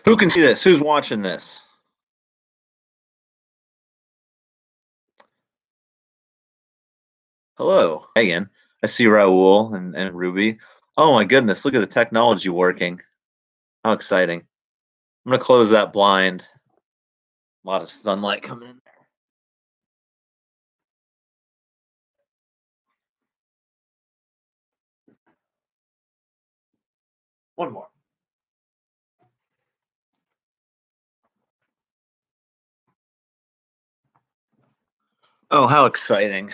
Who can see this? Who's watching this? Hello, Megan. I see Raul and Ruby. Oh my goodness, look at the technology working. How exciting. I'm going to close that blind. A lot of sunlight coming in there. One more. Oh, how exciting.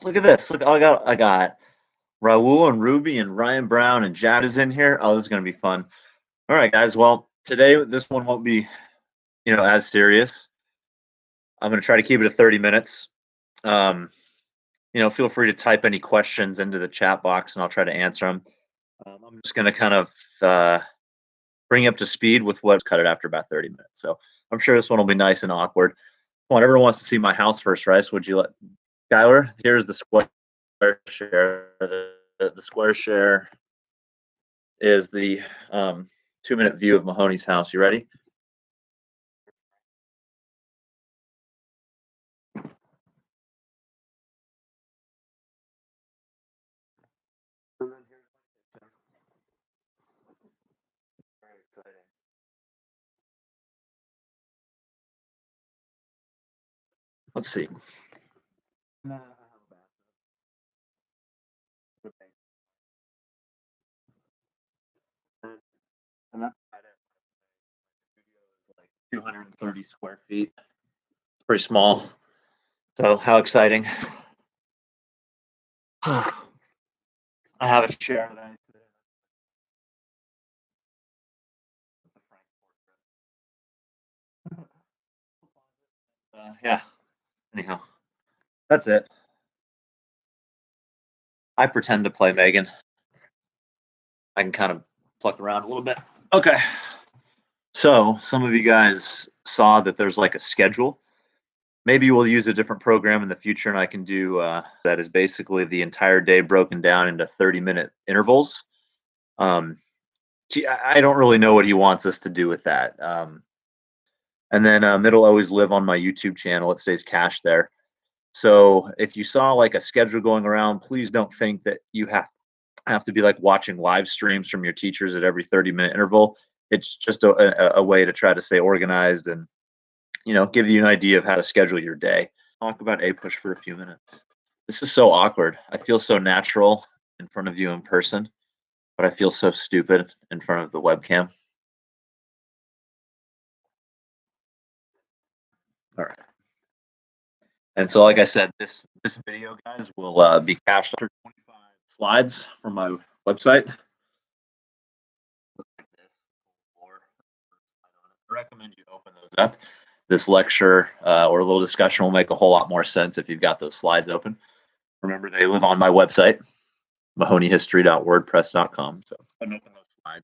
Look at this. Look, I got Raul and Ruby and Ryan Brown and Jad is in here. Oh, this is going to be fun. All right, guys. Well, today this one won't be, as serious. I'm going to try to keep it to 30 minutes. Feel free to type any questions into the chat box and I'll try to answer them. I'm just going to kind of bring you up to speed with what's cut it after about 30 minutes. So I'm sure this one will be nice and awkward. Come on, everyone wants to see my house first, right? So would you let Skylar? Here's the square share. The square share is the 2-minute view of Mahoney's house. You ready? And then here's my kitchen. Very exciting. Let's see. And that's about it. My studio is like 230 square feet. It's pretty small. So how exciting. I have a chair that I sit in. Yeah. Anyhow, that's it. I pretend to play Megan. I can kind of pluck around a little bit. Okay. So some of you guys saw that there's like a schedule. Maybe we'll use a different program in the future and I can do that is basically the entire day broken down into 30-minute intervals. I don't really know what he wants us to do with that. And then it'll always live on my YouTube channel. It stays cached there. So if you saw like a schedule going around, please don't think that you have to be like watching live streams from your teachers at every 30-minute interval. It's just a way to try to stay organized and, give you an idea of how to schedule your day. Talk about APUSH for a few minutes. This is so awkward. I feel so natural in front of you in person, but I feel so stupid in front of the webcam. All right. And so, like I said, this video, guys, will be cached under 25 slides from my website. I recommend you open those up. This lecture or a little discussion will make a whole lot more sense if you've got those slides open. Remember, they live on my website, mahoneyhistory.wordpress.com. So open those slides.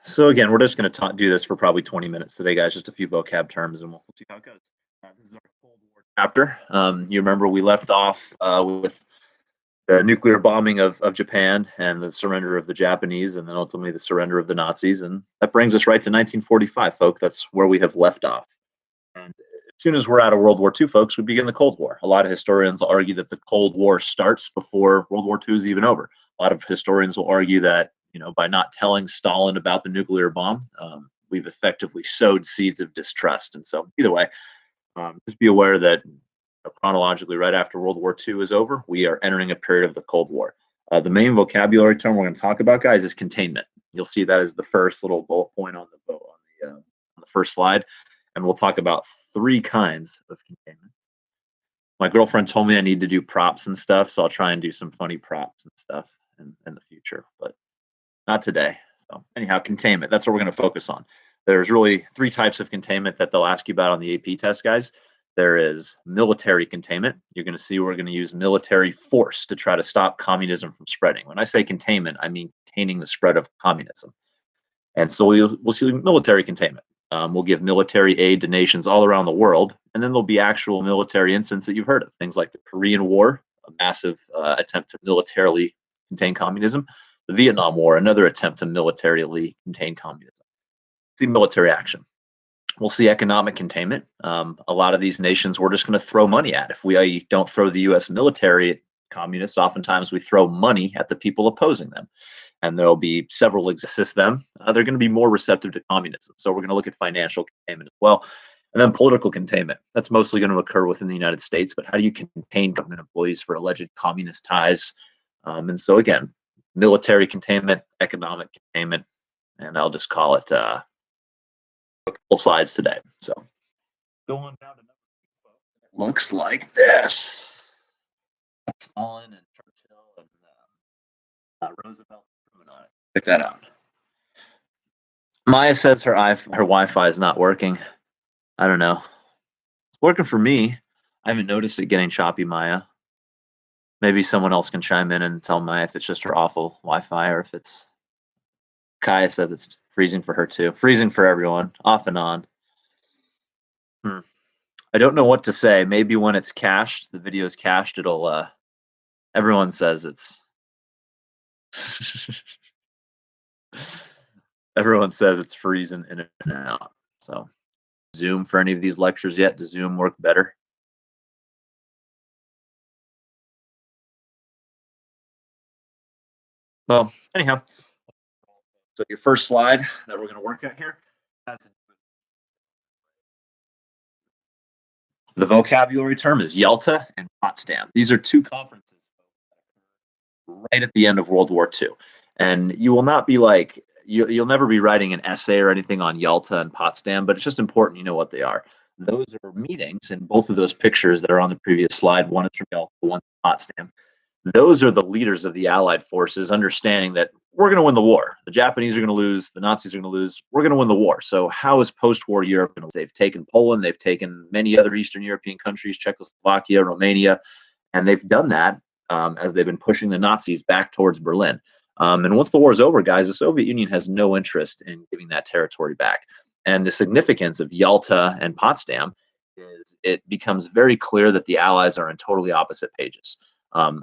So again, we're just going to do this for probably 20 minutes today, guys. Just a few vocab terms, and we'll see how it goes. This is our Cold War chapter. You remember we left off with the nuclear bombing of Japan and the surrender of the Japanese, and then ultimately the surrender of the Nazis. And that brings us right to 1945, folks. That's where we have left off. And as soon as we're out of World War II, folks, we begin the Cold War. A lot of historians will argue that the Cold War starts before World War II is even over. A lot of historians will argue that, by not telling Stalin about the nuclear bomb, we've effectively sowed seeds of distrust. And so either way, just be aware that chronologically, right after World War II is over, we are entering a period of the Cold War. The main vocabulary term we're going to talk about, guys, is containment. You'll see that as the first little bullet point on the first slide. And we'll talk about 3 kinds of containment. My girlfriend told me I need to do props and stuff, so I'll try and do some funny props and stuff in the future, but not today. So anyhow, containment, that's what we're going to focus on. There's really 3 types of containment that they'll ask you about on the AP test, guys. There is military containment. You're going to see we're going to use military force to try to stop communism from spreading. When I say containment, I mean containing the spread of communism. And so we'll see military containment. We'll give military aid to nations all around the world, and then there'll be actual military incidents that you've heard of, things like the Korean War, a massive attempt to militarily contain communism. The Vietnam War, another attempt to militarily contain communism. See military action. We'll see economic containment. A lot of these nations we're just going to throw money at. If we don't throw the U.S. military at communists, oftentimes we throw money at the people opposing them. And there'll be several assist them. They're going to be more receptive to communism. So we're going to look at financial containment as well. And then political containment. That's mostly going to occur within the United States. But how do you contain government employees for alleged communist ties? And so again, military containment, economic containment, and I'll just call it couple slides today. So going down to looks like this. Stalin and Churchill and Roosevelt. Check that out. Maya says her Wi-Fi is not working. I don't know. It's working for me. I haven't noticed it getting choppy, Maya. Maybe someone else can chime in and tell Maya if it's just her awful Wi-Fi or if it's. Kaya says it's freezing for her too. Freezing for everyone, off and on. I don't know what to say. Maybe when it's cached, the video is cached, it'll. Everyone says it's. Everyone says it's freezing in and out. So, Zoom for any of these lectures yet? Does Zoom work better? Well, anyhow. So your first slide that we're going to work at here has the vocabulary term is Yalta and Potsdam. These are two conferences right at the end of World War II. And you will not be like, you'll never be writing an essay or anything on Yalta and Potsdam, but it's just important you know what they are. Those are meetings, and both of those pictures that are on the previous slide, one is from Yalta, one from Potsdam. Those are the leaders of the Allied forces understanding that we're going to win the war. The Japanese are going to lose. The Nazis are going to lose. We're going to win the war. So how is post-war Europe going to? They've taken Poland. They've taken many other Eastern European countries, Czechoslovakia, Romania, and they've done that as they've been pushing the Nazis back towards Berlin. And once the war is over, guys, the Soviet Union has no interest in giving that territory back. And the significance of Yalta and Potsdam is it becomes very clear that the Allies are on totally opposite pages.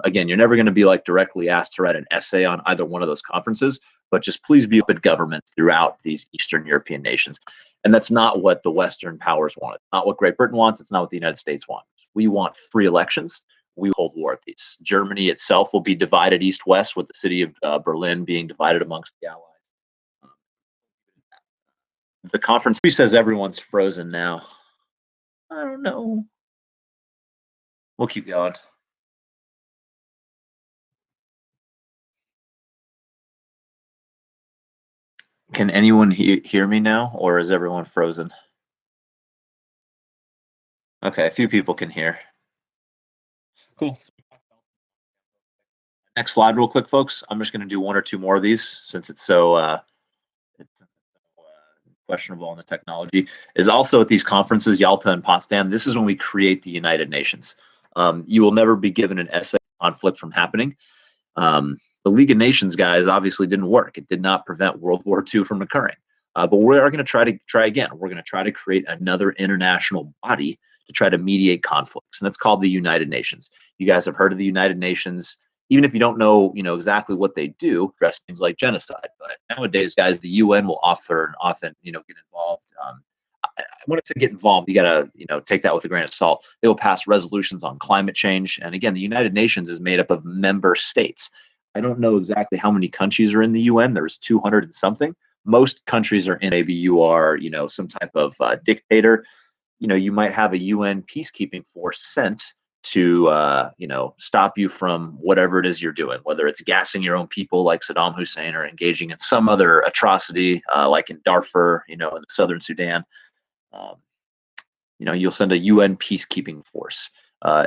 Again, you're never going to be like directly asked to write an essay on either one of those conferences, but just please be open governments throughout these Eastern European nations. And that's not what the Western powers want. It's not what Great Britain wants. It's not what the United States wants. We want free elections. We hold war at these. Germany itself will be divided east-west, with the city of Berlin being divided amongst the Allies. The conference says everyone's frozen now. I don't know. We'll keep going. Can anyone hear me now, or is everyone frozen? Okay, a few people can hear. Cool. Next slide real quick, folks. I'm just going to do one or two more of these since it's so questionable on the technology. Is also at these conferences, Yalta and Potsdam, this is when we create the United Nations. You will never be given an essay on conflict from happening. The League of Nations, guys, obviously didn't work. It did not prevent World War II from occurring. But we are going to try again. We're going to try to create another international body to try to mediate conflicts, and that's called the United Nations. You guys have heard of the United Nations. Even if you don't know, exactly what they do, address things like genocide. But nowadays, guys, the UN will often, get involved. When it's to get involved, you got to, take that with a grain of salt. They will pass resolutions on climate change. And again, the United Nations is made up of member states. I don't know exactly how many countries are in the UN. There's 200 and something. Most countries are in. Maybe you are, some type of dictator. You might have a UN peacekeeping force sent to stop you from whatever it is you're doing, whether it's gassing your own people like Saddam Hussein or engaging in some other atrocity like in Darfur, in the southern Sudan. You'll send a UN peacekeeping force.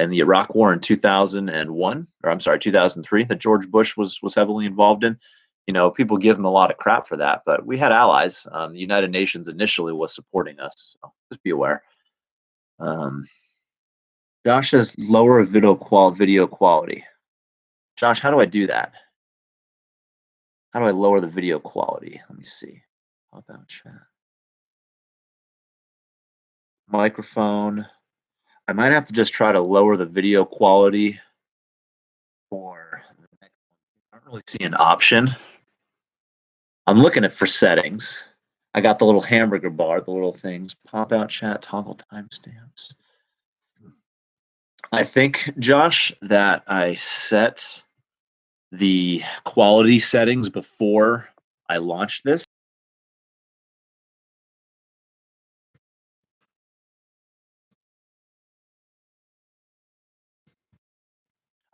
In the Iraq War in 2001, or I'm sorry, 2003, that George Bush was heavily involved in. People give him a lot of crap for that, but we had allies. The United Nations initially was supporting us, so just be aware. Josh says lower video quality. Josh, how do I do that? How do I lower the video quality? Let me see. How about chat? Microphone. I might have to just try to lower the video quality really see an option. I'm looking at for settings. I got the little hamburger bar, the little things, pop out chat, toggle timestamps. I think, Josh, that I set the quality settings before I launched this.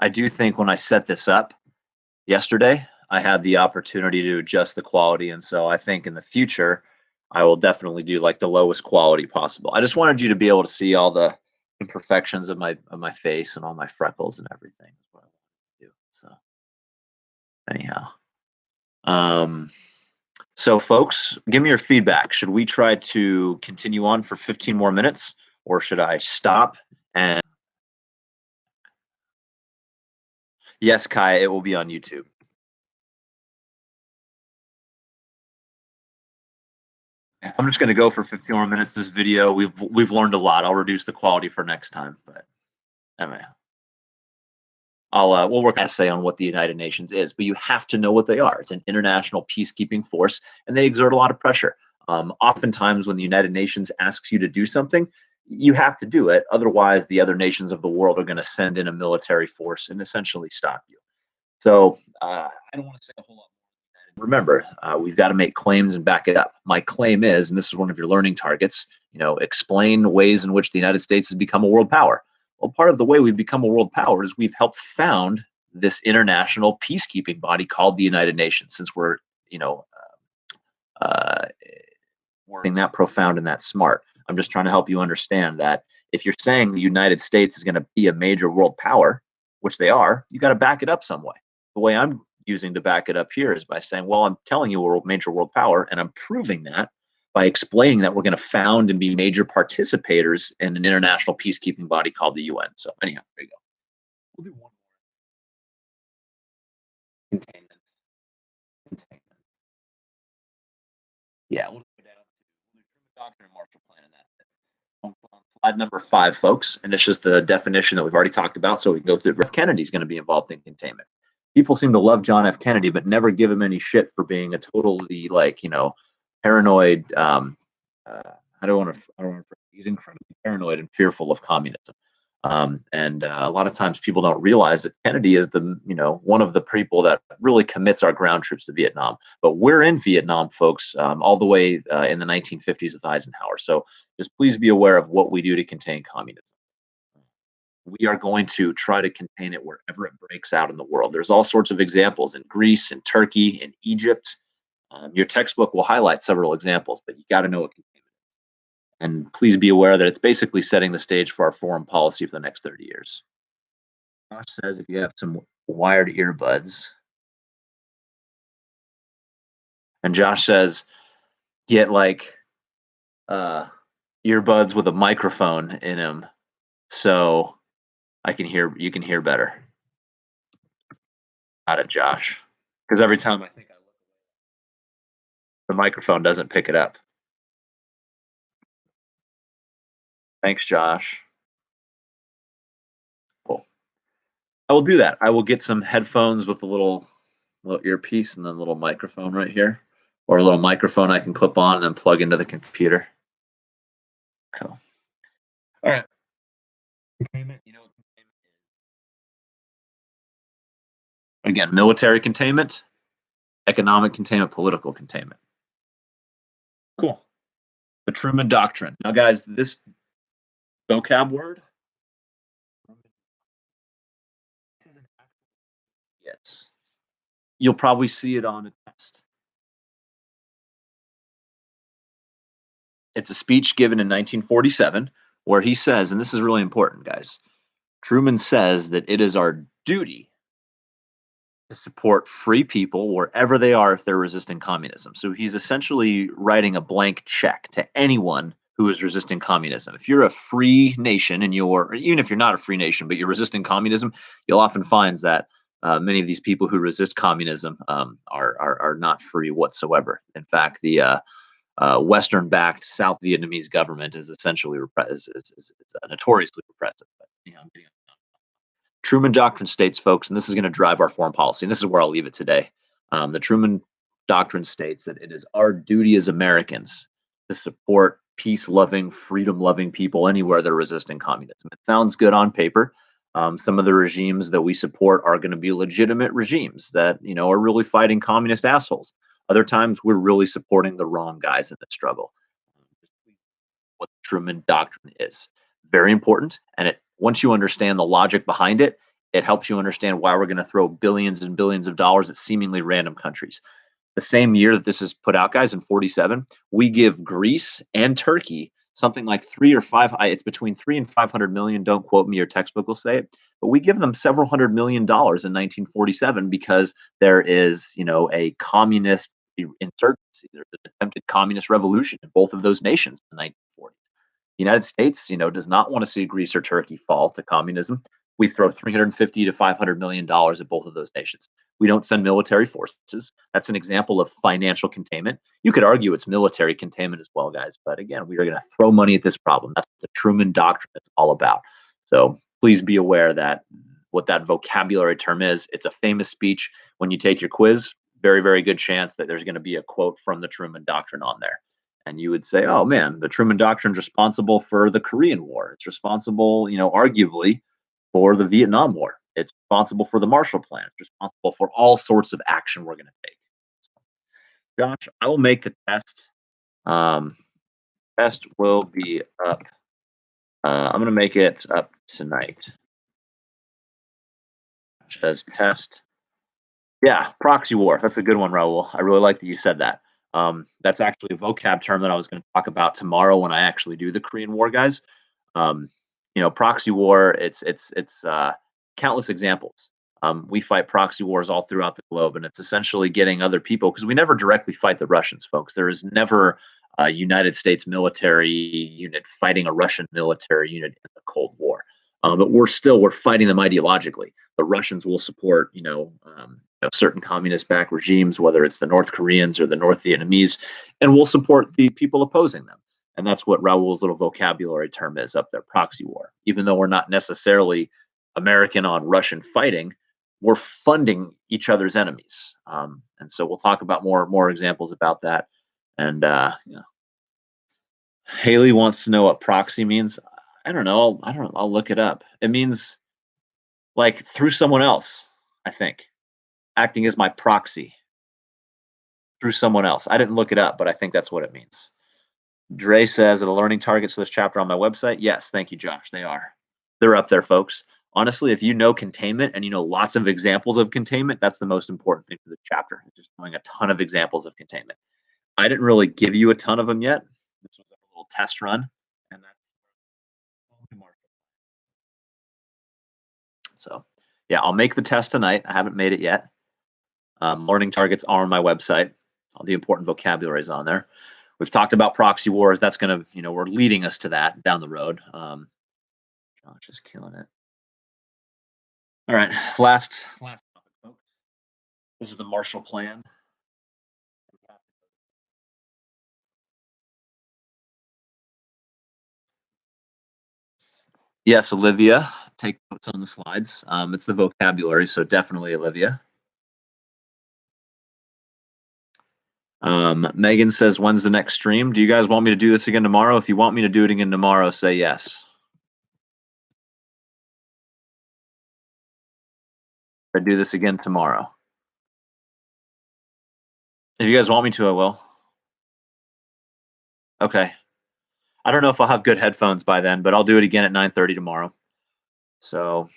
I do think when I set this up yesterday, I had the opportunity to adjust the quality. And so I think in the future, I will definitely do like the lowest quality possible. I just wanted you to be able to see all the imperfections of my face and all my freckles and everything. That's what I want to do. So anyhow. So folks, give me your feedback. Should we try to continue on for 15 more minutes or should I stop? And yes, Kai, it will be on YouTube. I'm just going to go for 15 more minutes. This video, we've learned a lot. I'll reduce the quality for next time, but anyway, we'll work an essay on what the United Nations is, but you have to know what they are. It's an international peacekeeping force, and they exert a lot of pressure. Oftentimes, when the United Nations asks you to do something, you have to do it. Otherwise, the other nations of the world are going to send in a military force and essentially stop you. So I don't want to say a whole lot. Remember, we've got to make claims and back it up. My claim is, and this is one of your learning targets, explain ways in which the United States has become a world power. Well, part of the way we've become a world power is we've helped found this international peacekeeping body called the United Nations. Since we're, working that profound and that smart, I'm just trying to help you understand that if you're saying the United States is going to be a major world power, which they are, you got to back it up some way. The way I'm using to back it up here is by saying, well, I'm telling you we're a major world power, and I'm proving that by explaining that we're going to found and be major participators in an international peacekeeping body called the UN. So anyhow, there you go. We'll do one more. Containment. Containment. Yeah, we'll go down to the doctrine and Marshall Plan and that. On slide number 5, folks, and it's just the definition that we've already talked about, so we can go through. F. Kennedy's going to be involved in containment. People seem to love John F. Kennedy, but never give him any shit for being a totally paranoid. I don't want to. He's incredibly paranoid and fearful of communism. And a lot of times people don't realize that Kennedy is one of the people that really commits our ground troops to Vietnam. But we're in Vietnam, folks, all the way in the 1950s with Eisenhower. So just please be aware of what we do to contain communism. We are going to try to contain it wherever it breaks out in the world. There's all sorts of examples in Greece, in Turkey, in Egypt. Your textbook will highlight several examples, but you got to know what containment is. And please be aware that it's basically setting the stage for our foreign policy for the next 30 years. Josh says if you have some wired earbuds, and Josh says get like earbuds with a microphone in them so you can hear better. Got it, Josh. Because every time I think I look away, the microphone doesn't pick it up. Thanks, Josh. Cool. I will do that. I will get some headphones with a little earpiece and then a little microphone right here, or a little microphone I can clip on and then plug into the computer. Cool. All right. Containment. You know what containment is? Again, military containment, economic containment, political containment. Cool. The Truman Doctrine. Now, guys, this vocab word. Yes. You'll probably see it on a test. It's a speech given in 1947 where he says, and this is really important, guys. Truman says that it is our duty to support free people wherever they are if they're resisting communism. So he's essentially writing a blank check to anyone who is resisting communism. If you're a free nation and even if you're not a free nation, but you're resisting communism, you'll often find that many of these people who resist communism are not free whatsoever. In fact, the Western-backed South Vietnamese government is essentially notoriously repressive. But, Truman Doctrine states, folks, and this is going to drive our foreign policy, and this is where I'll leave it today. The Truman Doctrine states that it is our duty as Americans to support peace-loving, freedom-loving people anywhere they're resisting communism. It sounds good on paper. Some of the regimes that we support are going to be legitimate regimes that are really fighting communist assholes. Other times, we're really supporting the wrong guys in the struggle. What the Truman Doctrine is very important, and once you understand the logic behind it, it helps you understand why we're going to throw billions and billions of dollars at seemingly random countries. The same year that this is put out, guys, in 47, we give Greece and Turkey something like it's between 3 and 500 million. Don't quote me, your textbook will say it, but we give them several $100 million in 1947 because there is, a communist insurgency. There's an attempted communist revolution in both of those nations in the 1940s. The United States, does not want to see Greece or Turkey fall to communism. We throw 350 to 500 million dollars at both of those nations. We don't send military forces. That's an example of financial containment. You could argue it's military containment as well, guys. But again, we are going to throw money at this problem. That's what the Truman Doctrine is all about. So please be aware that what that vocabulary term is. It's a famous speech. When you take your quiz, very, very good chance that there's going to be a quote from the Truman Doctrine on there. And you would say, oh man, the Truman Doctrine is responsible for the Korean War. It's responsible, arguably, for the Vietnam War. It's responsible for the Marshall Plan. It's responsible for all sorts of action we're going to take. Josh, I will make the test. Test will be up. I'm going to make it up tonight. Says test. Yeah, proxy war. That's a good one, Raul. I really like that you said that. That's actually a vocab term that I was going to talk about tomorrow when I actually do the Korean War, guys. Proxy war. It's countless examples. We fight proxy wars all throughout the globe, and it's essentially getting other people, because we never directly fight the Russians, folks. There is never a United States military unit fighting a Russian military unit in the Cold War. But we're fighting them ideologically. The Russians will support, certain communist-backed regimes, whether it's the North Koreans or the North Vietnamese, and we'll support the people opposing them. And that's what Raul's little vocabulary term is up there, proxy war. Even though we're not necessarily American on Russian fighting, we're funding each other's enemies. And so we'll talk about more examples about that. And Haley wants to know what proxy means. I don't know. I'll look it up. It means like through someone else, I think. Acting as my proxy through someone else. I didn't look it up, but I think that's what it means. Dre says, are the learning targets for this chapter on my website? Yes, thank you, Josh. They are. They're up there, folks. Honestly, if you know containment and you know lots of examples of containment, that's the most important thing for the chapter. Just knowing a ton of examples of containment. I didn't really give you a ton of them yet. This was a little test run. And that's so, yeah, I'll make the test tonight. I haven't made it yet. Learning targets are on my website. All the important vocabulary is on there. We've talked about proxy wars. That's going to, we're leading us to that down the road. Josh is killing it. All right, last topic, folks. This is the Marshall Plan. Yes, Olivia, take notes on the slides. It's the vocabulary, so definitely Olivia. Megan says, when's the next stream? Do you guys want me to do this again tomorrow? If you want me to do it again tomorrow, say yes. I do this again tomorrow. If you guys want me to, I will. Okay. I don't know if I'll have good headphones by then, but I'll do it again at 9:30 tomorrow. So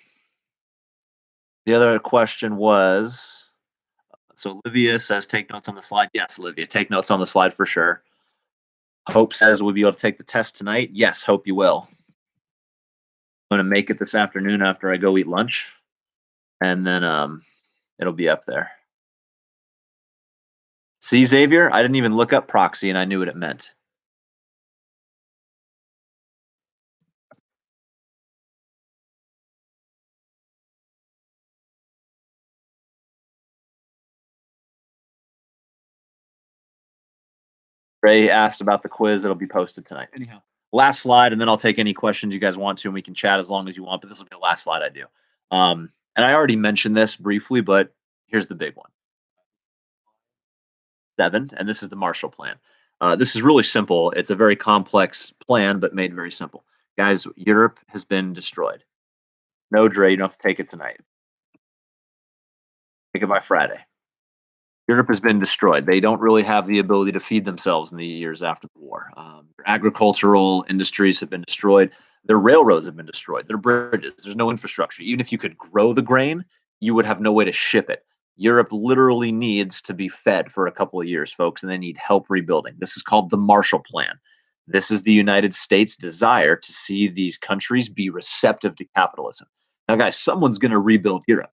the other question was, so Olivia says, take notes on the slide. Yes, Olivia, take notes on the slide for sure. Hope says, we'll be able to take the test tonight. Yes, Hope you will. I'm going to make it this afternoon after I go eat lunch, and then it'll be up there. See, Xavier, I didn't even look up proxy, and I knew what it meant. Ray asked about the quiz. It'll be posted tonight. Anyhow, last slide, and then I'll take any questions you guys want to, and we can chat as long as you want, but this will be the last slide I do. And I already mentioned this briefly, but here's the big one. 7, and this is the Marshall Plan. This is really simple. It's a very complex plan, but made very simple. Guys, Europe has been destroyed. No, Dre, you don't have to take it tonight. Take it by Friday. Europe has been destroyed. They don't really have the ability to feed themselves in the years after the war. Their agricultural industries have been destroyed. Their railroads have been destroyed. Their bridges. There's no infrastructure. Even if you could grow the grain, you would have no way to ship it. Europe literally needs to be fed for a couple of years, folks, and they need help rebuilding. This is called the Marshall Plan. This is the United States' desire to see these countries be receptive to capitalism. Now, guys, someone's going to rebuild Europe.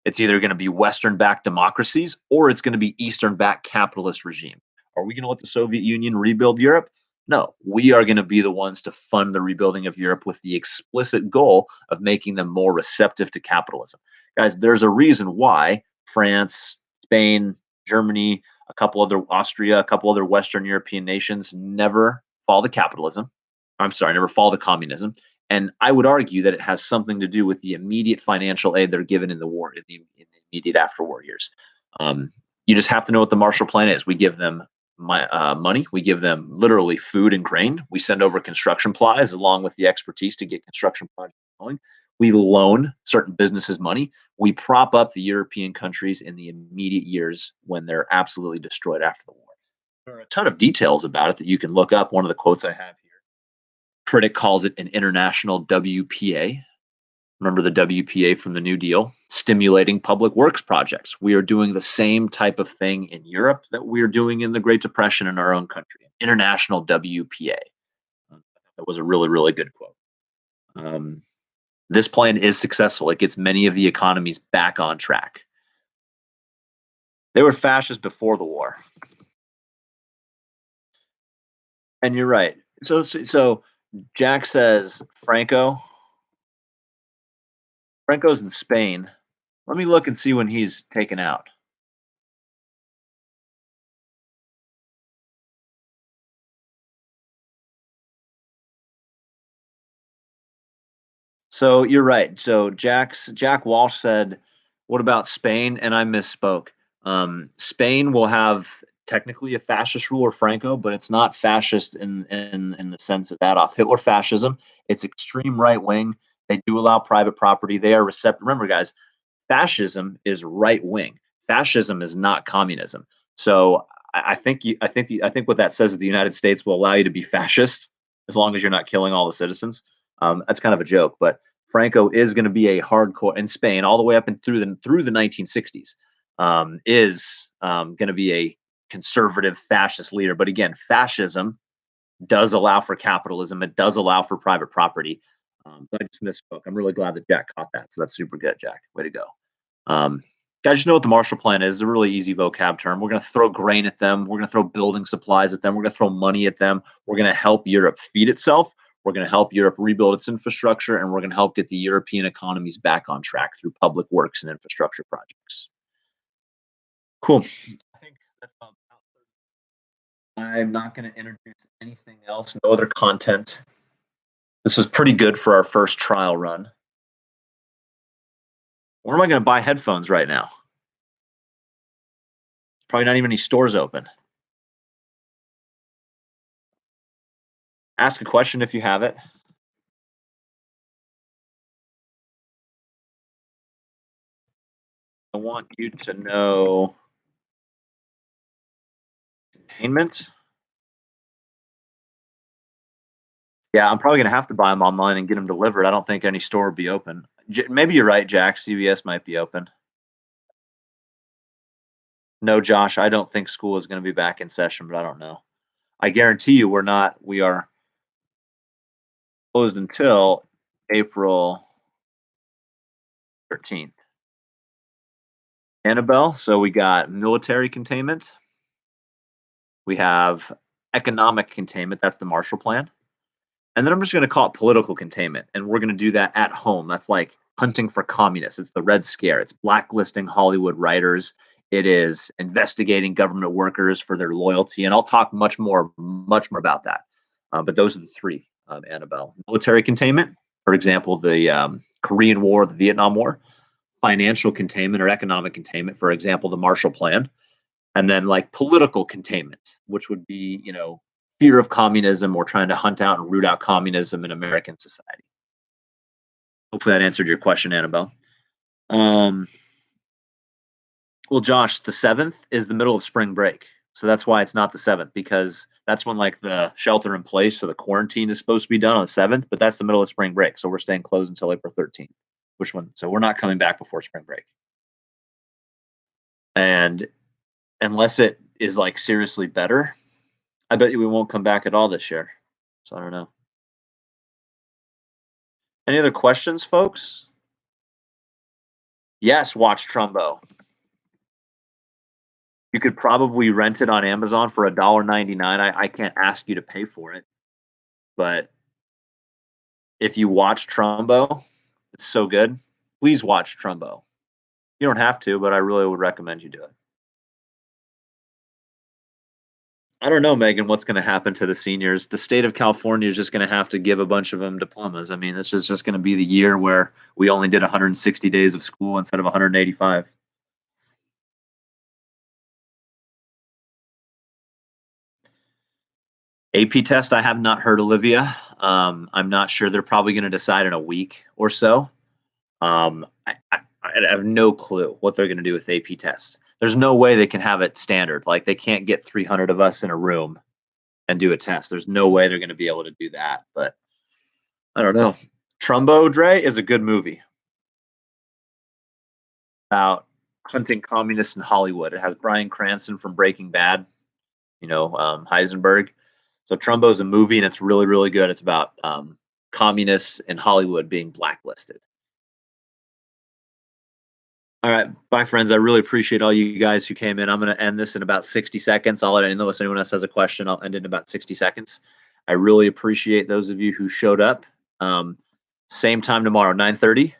It's either going to be Western backed democracies or it's going to be Eastern backed capitalist regime. Are we going to let the Soviet Union rebuild Europe? No, we are going to be the ones to fund the rebuilding of Europe with the explicit goal of making them more receptive to capitalism. Guys, there's a reason why France, Spain, Germany, Austria, a couple other Western European nations never fall to capitalism. I'm sorry, never fall to communism. And I would argue that it has something to do with the immediate financial aid they're given in the war, in the immediate after war years. You just have to know what the Marshall Plan is. We give them money. We give them literally food and grain. We send over construction supplies along with the expertise to get construction projects going. We loan certain businesses money. We prop up the European countries in the immediate years when they're absolutely destroyed after the war. There are a ton of details about it that you can look up. One of the quotes I have here, critic calls it an international WPA. Remember the WPA from the New Deal? Stimulating public works projects. We are doing the same type of thing in Europe that we are doing in the Great Depression in our own country. International WPA. That was a really, really good quote. This plan is successful. It gets many of the economies back on track. They were fascist before the war. And you're right. So Jack says Franco's in Spain. Let me look and see when he's taken out. So you're right. So Jack Walsh said, "What about Spain?" And I misspoke. Spain will have technically a fascist ruler, Franco, but it's not fascist in the sense of that off Hitler fascism. It's extreme right wing. They do allow private property. They are receptive. Remember, guys, fascism is right wing. Fascism is not communism. So I think what that says is the United States will allow you to be fascist as long as you're not killing all the citizens. That's kind of a joke, but Franco is going to be a hardcore in Spain all the way up and through the 1960s. Is going to be a conservative fascist leader. But again, fascism does allow for capitalism. It does allow for private property. But I just misspoke. I'm really glad that Jack caught that. So that's super good, Jack. Way to go. Guys, just know what the Marshall Plan is. It's a really easy vocab term. We're going to throw grain at them. We're going to throw building supplies at them. We're going to throw money at them. We're going to help Europe feed itself. We're going to help Europe rebuild its infrastructure, and we're going to help get the European economies back on track through public works and infrastructure projects. Cool. I think that's about it. I'm not going to introduce anything else, no other content. This was pretty good for our first trial run. Where am I going to buy headphones right now? Probably not even any stores open. Ask a question if you have it. I want you to know containment. Yeah, I'm probably going to have to buy them online and get them delivered. I don't think any store will be open. Maybe you're right, Jack. CVS might be open. No, Josh, I don't think school is going to be back in session, but I don't know. I guarantee you we're not. We are closed until April 13th. Annabelle, so we got military containment. We have economic containment. That's the Marshall Plan. And then I'm just going to call it political containment. And we're going to do that at home. That's like hunting for communists. It's the Red Scare. It's blacklisting Hollywood writers. It is investigating government workers for their loyalty. And I'll talk much more about that. But those are the three, Annabelle. Military containment, for example, the Korean War, the Vietnam War, financial containment or economic containment, for example, the Marshall Plan, and then like political containment, which would be, fear of communism or trying to hunt out and root out communism in American society. Hopefully that answered your question, Annabelle. Well, Josh, the 7th is the middle of spring break. So that's why it's not the 7th, because that's when like the shelter in place, so the quarantine is supposed to be done on the 7th, but that's the middle of spring break. So we're staying closed until April 13th. Which one? So we're not coming back before spring break. And unless it is like seriously better, I bet you we won't come back at all this year. So I don't know. Any other questions, folks? Yes, watch Trumbo. You could probably rent it on Amazon for $1.99. I can't ask you to pay for it, but if you watch Trumbo, it's so good. Please watch Trumbo. You don't have to, but I really would recommend you do it. I don't know, Megan, what's going to happen to the seniors. The state of California is just going to have to give a bunch of them diplomas. I mean, this is just going to be the year where we only did 160 days of school instead of 185. AP test, I have not heard, Olivia. I'm not sure. They're probably going to decide in a week or so. I have no clue what they're going to do with AP tests. There's no way they can have it standard. Like they can't get 300 of us in a room and do a test. There's no way they're going to be able to do that. But I don't know. Trumbo, Dre, is a good movie about hunting communists in Hollywood. It has Bryan Cranston from Breaking Bad, Heisenberg. So Trumbo is a movie, and it's really, really good. It's about communists in Hollywood being blacklisted. All right. Bye, friends. I really appreciate all you guys who came in. I'm going to end this in about 60 seconds. I'll let anyone else has a question. I'll end it in about 60 seconds. I really appreciate those of you who showed up. Same time tomorrow, 9:30.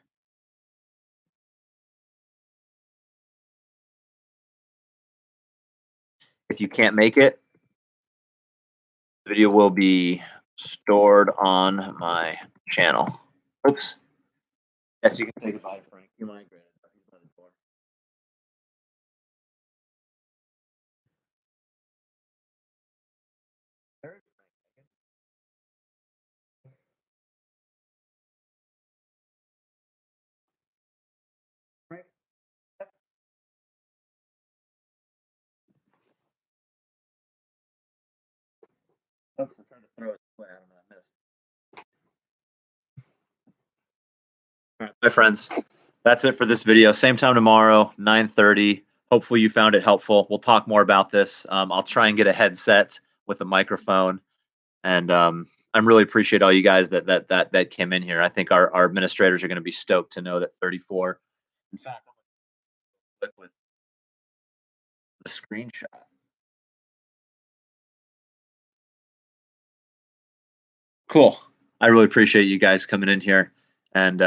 If you can't make it, the video will be stored on my channel. Oops. Yes, you can take a bite, Frank. You mind, Granted. Oops, I'm trying to throw it away. I don't know. I missed. All right, bye, friends. That's it for this video. Same time tomorrow, 9:30. Hopefully you found it helpful. We'll talk more about this. I'll try and get a headset with a microphone. And I really appreciate all you guys that came in here. I think our administrators are going to be stoked to know that 34. In fact, I'm going to click with the screenshot. Cool. I really appreciate you guys coming in here, and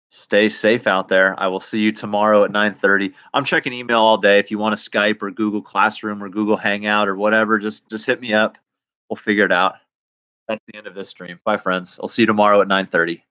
stay safe out there. I will see you tomorrow at 9:30. I'm checking email all day. If you want to Skype or Google Classroom or Google Hangout or whatever, just hit me up. We'll figure it out. That's the end of this stream. Bye, friends. I'll see you tomorrow at 9:30.